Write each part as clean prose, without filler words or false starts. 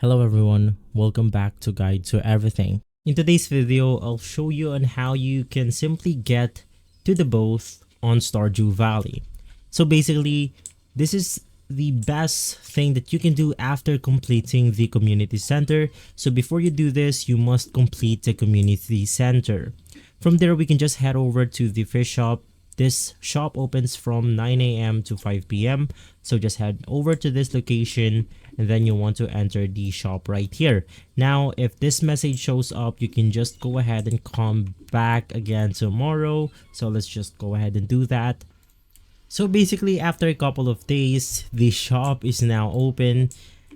Hello everyone, welcome back to Guide to Everything. In today's video, I'll show you on how you can simply get to the boat on Stardew Valley. So basically, this is the best thing that you can do after completing the community center. So before you do this, you must complete the community center. From there, we can just head over to the fish shop. This shop opens from 9 a.m. to 5 p.m. So just head over to this location and then you want to enter the shop right here. Now, if this message shows up, you can just go ahead and come back again tomorrow. So let's just go ahead and do that. So basically, after a couple of days, the shop is now open.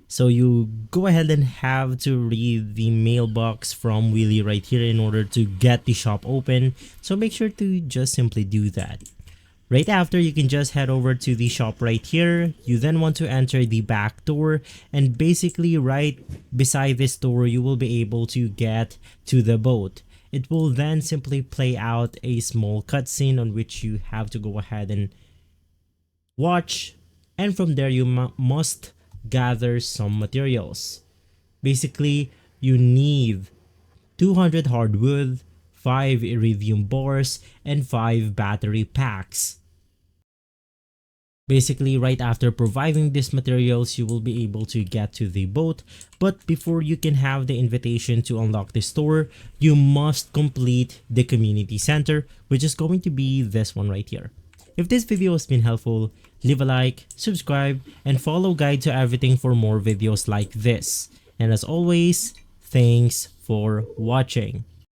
So you go ahead and have to read the mailbox from Willie right here in order to get the shop open. So make sure to just simply do that. Right after, you can just head over to the shop right here. You then want to enter the back door, and basically right beside this door, you will be able to get to the boat. It will then simply play out a small cutscene on which you have to go ahead and watch, and from there you must gather some materials. Basically, you need 200 hardwood, 5 iridium bars, and 5 battery packs. Basically, right after providing these materials, you will be able to get to the boat. But before you can have the invitation to unlock the store, you must complete the community center, which is going to be this one right here. If this video has been helpful, leave a like, subscribe, and follow Guide to Everything for more videos like this. And as always, thanks for watching.